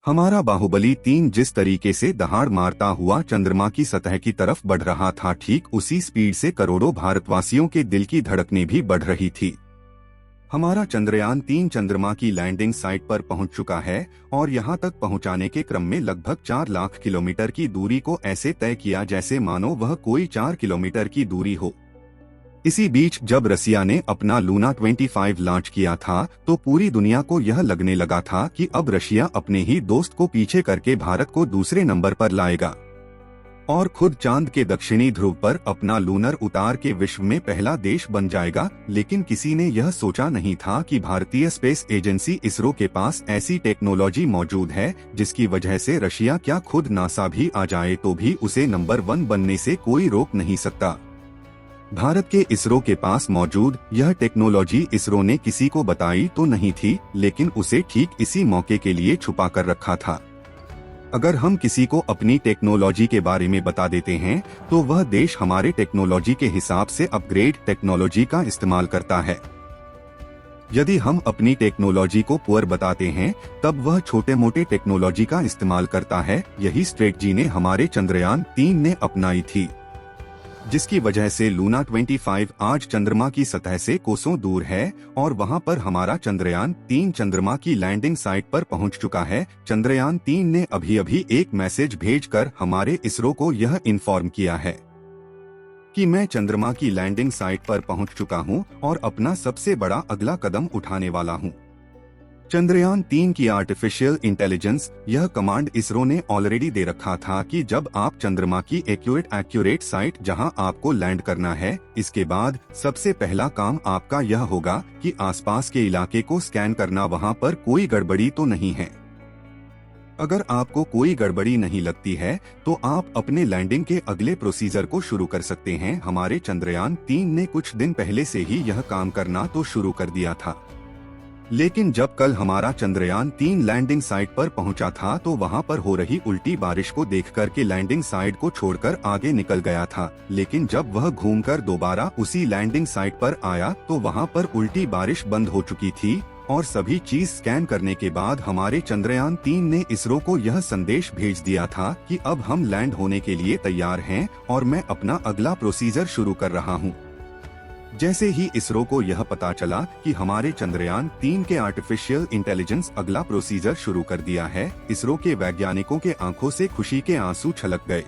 हमारा बाहुबली 3 जिस तरीके से दहाड़ मारता हुआ चंद्रमा की सतह की तरफ बढ़ रहा था, ठीक उसी स्पीड से करोड़ों भारतवासियों के दिल की धड़कनें भी बढ़ रही थी। हमारा चंद्रयान 3 चंद्रमा की लैंडिंग साइट पर पहुंच चुका है और यहां तक पहुंचाने के क्रम में लगभग 4 लाख किलोमीटर की दूरी को ऐसे तय किया जैसे मानो वह कोई 4 किलोमीटर की दूरी हो। इसी बीच जब रसिया ने अपना लूना 25 लॉन्च किया था तो पूरी दुनिया को यह लगने लगा था कि अब रशिया अपने ही दोस्त को पीछे करके भारत को दूसरे नंबर पर लाएगा और खुद चांद के दक्षिणी ध्रुव पर अपना लूनर उतार के विश्व में पहला देश बन जाएगा। लेकिन किसी ने यह सोचा नहीं था कि भारतीय स्पेस एजेंसी इसरो के पास ऐसी टेक्नोलॉजी मौजूद है जिसकी वजह से रशिया क्या खुद नासा भी आ जाए तो भी उसे नंबर 1 बनने से कोई रोक नहीं सकता। भारत के इसरो के पास मौजूद यह टेक्नोलॉजी इसरो ने किसी को बताई तो नहीं थी, लेकिन उसे ठीक इसी मौके के लिए छुपा कर रखा था। अगर हम किसी को अपनी टेक्नोलॉजी के बारे में बता देते हैं तो वह देश हमारे टेक्नोलॉजी के हिसाब से अपग्रेड टेक्नोलॉजी का इस्तेमाल करता है। यदि हम अपनी टेक्नोलॉजी को पुअर बताते हैं तब वह छोटे मोटे टेक्नोलॉजी का इस्तेमाल करता है। यही स्ट्रेटजी ने हमारे चंद्रयान 3 ने अपनाई थी, जिसकी वजह से लूना 25 आज चंद्रमा की सतह से कोसों दूर है और वहां पर हमारा चंद्रयान 3 चंद्रमा की लैंडिंग साइट पर पहुंच चुका है। चंद्रयान 3 ने अभी एक मैसेज भेजकर हमारे इसरो को यह इन्फॉर्म किया है कि मैं चंद्रमा की लैंडिंग साइट पर पहुंच चुका हूं और अपना सबसे बड़ा अगला कदम उठाने वाला हूं। चंद्रयान 3 की आर्टिफिशियल इंटेलिजेंस यह कमांड इसरो ने ऑलरेडी दे रखा था कि जब आप चंद्रमा की एक्यूरेट साइट जहां आपको लैंड करना है, इसके बाद सबसे पहला काम आपका यह होगा कि आसपास के इलाके को स्कैन करना, वहां पर कोई गड़बड़ी तो नहीं है। अगर आपको कोई गड़बड़ी नहीं लगती है तो आप अपने लैंडिंग के अगले प्रोसीजर को शुरू कर सकते हैं। हमारे चंद्रयान 3 ने कुछ दिन पहले से ही यह काम करना तो शुरू कर दिया था, लेकिन जब कल हमारा चंद्रयान 3 लैंडिंग साइट पर पहुंचा था तो वहां पर हो रही उल्टी बारिश को देखकर के लैंडिंग साइट को छोड़कर आगे निकल गया था। लेकिन जब वह घूमकर दोबारा उसी लैंडिंग साइट पर आया तो वहां पर उल्टी बारिश बंद हो चुकी थी और सभी चीज स्कैन करने के बाद हमारे चंद्रयान 3 ने इसरो को यह संदेश भेज दिया था कि अब हम लैंड होने के लिए तैयार हैं और मैं अपना अगला प्रोसीजर शुरू कर रहा हूं। जैसे ही इसरो को यह पता चला कि हमारे चंद्रयान 3 के आर्टिफिशियल इंटेलिजेंस अगला प्रोसीजर शुरू कर दिया है, इसरो के वैज्ञानिकों के आंखों से खुशी के आंसू छलक गए।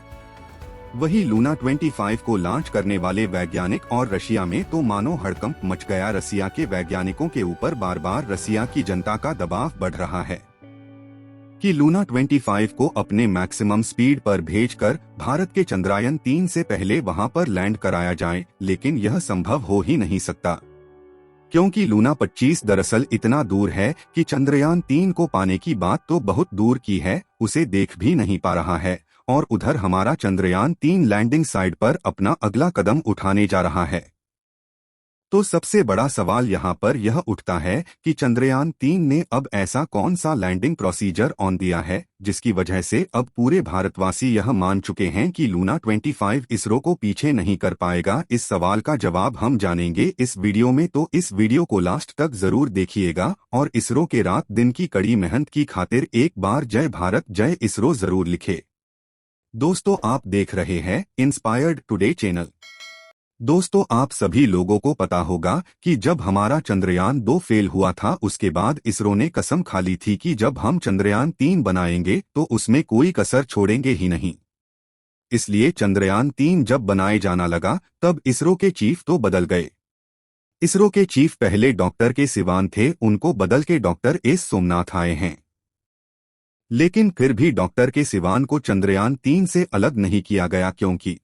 वही लूना 25 को लॉन्च करने वाले वैज्ञानिक और रशिया में तो मानो हड़कंप मच गया। रसिया के वैज्ञानिकों के ऊपर बार बार रसिया की जनता का दबाव बढ़ रहा है कि लूना 25 को अपने मैक्सिमम स्पीड पर भेजकर भारत के चंद्रयान 3 से पहले वहां पर लैंड कराया जाए, लेकिन यह संभव हो ही नहीं सकता क्योंकि लूना 25 दरअसल इतना दूर है कि चंद्रयान 3 को पाने की बात तो बहुत दूर की है, उसे देख भी नहीं पा रहा है और उधर हमारा चंद्रयान 3 लैंडिंग साइट पर अपना अगला कदम उठाने जा रहा है। तो सबसे बड़ा सवाल यहाँ पर यह उठता है कि चंद्रयान 3 ने अब ऐसा कौन सा लैंडिंग प्रोसीजर ऑन दिया है जिसकी वजह से अब पूरे भारतवासी यह मान चुके हैं कि लूना 25 इसरो को पीछे नहीं कर पाएगा। इस सवाल का जवाब हम जानेंगे इस वीडियो में, तो इस वीडियो को लास्ट तक जरूर देखिएगा और इसरो के रात दिन की कड़ी मेहनत की खातिर एक बार जय भारत जय इसरो जरूर लिखे। दोस्तों, आप देख रहे हैं इंस्पायर्ड टुडे चैनल। दोस्तों, आप सभी लोगों को पता होगा कि जब हमारा चंद्रयान 2 फेल हुआ था उसके बाद इसरो ने कसम खा ली थी कि जब हम चंद्रयान 3 बनाएंगे तो उसमें कोई कसर छोड़ेंगे ही नहीं। इसलिए चंद्रयान 3 जब बनाए जाना लगा तब इसरो के चीफ तो बदल गए। इसरो के चीफ पहले डॉक्टर के सिवान थे, उनको बदल के डॉक्टर एस सोमनाथ आए हैं। लेकिन फिर भी डॉक्टर के सिवान को चंद्रयान 3 से अलग नहीं किया गया क्योंकि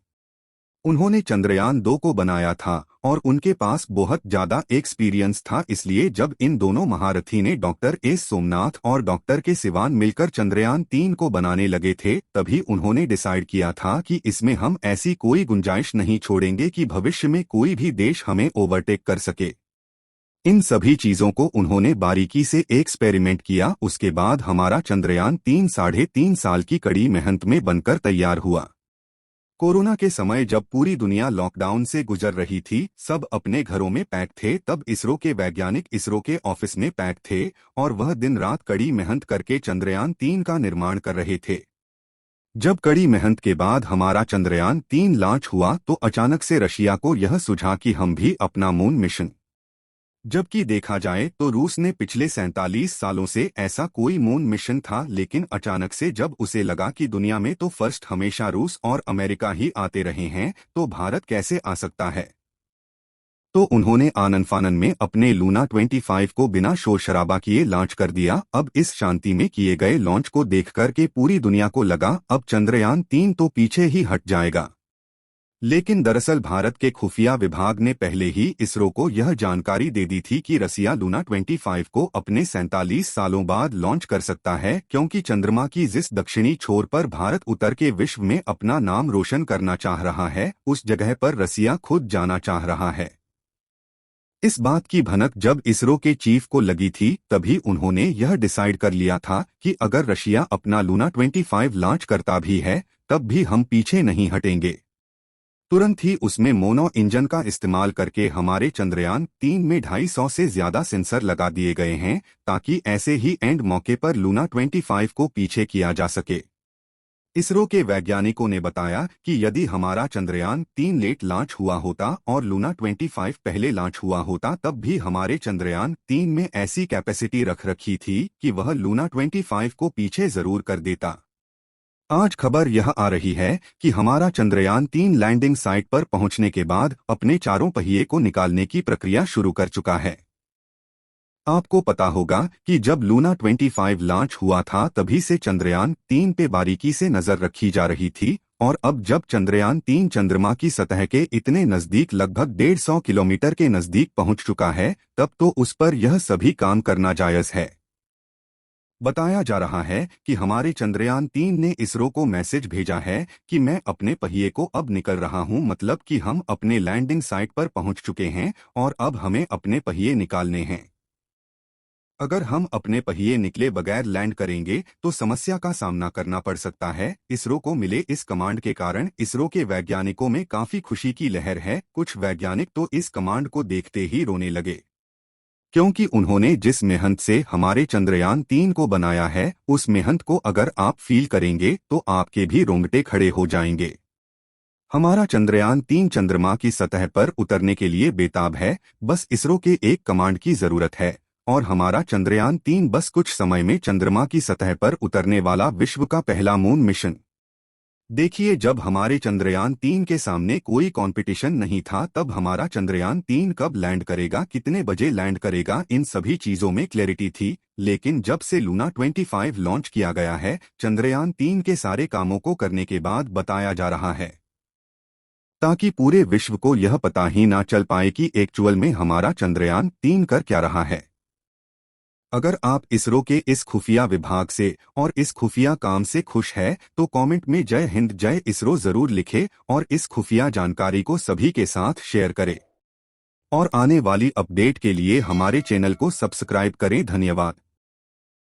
उन्होंने चंद्रयान 2 को बनाया था और उनके पास बहुत ज्यादा एक्सपीरियंस था। इसलिए जब इन दोनों महारथी ने डॉक्टर एस सोमनाथ और डॉक्टर के सिवान मिलकर चंद्रयान 3 को बनाने लगे थे, तभी उन्होंने डिसाइड किया था कि इसमें हम ऐसी कोई गुंजाइश नहीं छोड़ेंगे कि भविष्य में कोई भी देश हमें ओवरटेक कर सके। इन सभी चीजों को उन्होंने बारीकी से एक्सपेरिमेंट किया। उसके बाद हमारा चंद्रयान 3 3.5 साल की कड़ी मेहनत में बनकर तैयार हुआ। कोरोना के समय जब पूरी दुनिया लॉकडाउन से गुजर रही थी, सब अपने घरों में पैक थे, तब इसरो के वैज्ञानिक इसरो के ऑफिस में पैक थे और वह दिन रात कड़ी मेहनत करके चंद्रयान 3 का निर्माण कर रहे थे। जब कड़ी मेहनत के बाद हमारा चंद्रयान 3 लॉन्च हुआ तो अचानक से रशिया को यह सुझा कि हम भी अपना मून मिशन, जबकि देखा जाए तो रूस ने पिछले 47 सालों से ऐसा कोई मून मिशन था, लेकिन अचानक से जब उसे लगा कि दुनिया में तो फर्स्ट हमेशा रूस और अमेरिका ही आते रहे हैं, तो भारत कैसे आ सकता है। तो उन्होंने आनन फानन में अपने लूना 25 को बिना शोर शराबा किए लॉन्च कर दिया। अब इस शांति में किए गए लॉन्च को देखकर के पूरी दुनिया को लगा अब चंद्रयान 3 तो पीछे ही हट जाएगा। लेकिन दरअसल भारत के खुफिया विभाग ने पहले ही इसरो को यह जानकारी दे दी थी कि रसिया लूना 25 को अपने 47 सालों बाद लॉन्च कर सकता है, क्योंकि चंद्रमा की जिस दक्षिणी छोर पर भारत उतर के विश्व में अपना नाम रोशन करना चाह रहा है, उस जगह पर रसिया खुद जाना चाह रहा है। इस बात की भनक जब इसरो के चीफ को लगी थी, तभी उन्होंने यह डिसाइड कर लिया था कि अगर रशिया अपना लूना 25 लॉन्च करता भी है, तब भी हम पीछे नहीं हटेंगे। तुरंत ही उसमें मोनो इंजन का इस्तेमाल करके हमारे चंद्रयान 3 में 250 से ज्यादा सेंसर लगा दिए गए हैं, ताकि ऐसे ही एंड मौके पर लूना 25 को पीछे किया जा सके। इसरो के वैज्ञानिकों ने बताया कि यदि हमारा चंद्रयान 3 लेट लॉन्च हुआ होता और लूना 25 पहले लॉन्च हुआ होता, तब भी हमारे चंद्रयान 3 में ऐसी कैपेसिटी रख रखी थी कि वह लूना 25 को पीछे जरूर कर देता। आज खबर यह आ रही है कि हमारा चंद्रयान 3 लैंडिंग साइट पर पहुंचने के बाद अपने चारों पहिए को निकालने की प्रक्रिया शुरू कर चुका है। आपको पता होगा कि जब लूना 25 लॉन्च हुआ था, तभी से चंद्रयान 3 पे बारीकी से नजर रखी जा रही थी, और अब जब चंद्रयान 3 चंद्रमा की सतह के इतने नजदीक, लगभग 150 किलोमीटर के नजदीक पहुंच चुका है, तब तो उस पर यह सभी काम करना जायज है। बताया जा रहा है कि हमारे चंद्रयान 3 ने इसरो को मैसेज भेजा है कि मैं अपने पहिए को अब निकल रहा हूं, मतलब कि हम अपने लैंडिंग साइट पर पहुंच चुके हैं और अब हमें अपने पहिए निकालने हैं। अगर हम अपने पहिए निकले बगैर लैंड करेंगे तो समस्या का सामना करना पड़ सकता है। इसरो को मिले इस कमांड के कारण इसरो के वैज्ञानिकों में काफी खुशी की लहर है। कुछ वैज्ञानिक तो इस कमांड को देखते ही रोने लगे, क्योंकि उन्होंने जिस मेहनत से हमारे चंद्रयान 3 को बनाया है, उस मेहनत को अगर आप फील करेंगे तो आपके भी रोंगटे खड़े हो जाएंगे। हमारा चंद्रयान 3 चंद्रमा की सतह पर उतरने के लिए बेताब है। बस इसरो के एक कमांड की जरूरत है और हमारा चंद्रयान 3 बस कुछ समय में चंद्रमा की सतह पर उतरने वाला विश्व का पहला मून मिशन। देखिए, जब हमारे चंद्रयान 3 के सामने कोई कंपटीशन नहीं था, तब हमारा चंद्रयान 3 कब लैंड करेगा, कितने बजे लैंड करेगा, इन सभी चीजों में क्लैरिटी थी। लेकिन जब से लूना 25 लॉन्च किया गया है, चंद्रयान 3 के सारे कामों को करने के बाद बताया जा रहा है, ताकि पूरे विश्व को यह पता ही ना चल पाए कि एक्चुअल में हमारा चंद्रयान 3 कर क्या रहा है। अगर आप इसरो के इस खुफिया विभाग से और इस खुफिया काम से खुश है, तो कमेंट में जय हिंद जय इसरो जरूर लिखें और इस खुफिया जानकारी को सभी के साथ शेयर करें। और आने वाली अपडेट के लिए हमारे चैनल को सब्सक्राइब करें। धन्यवाद।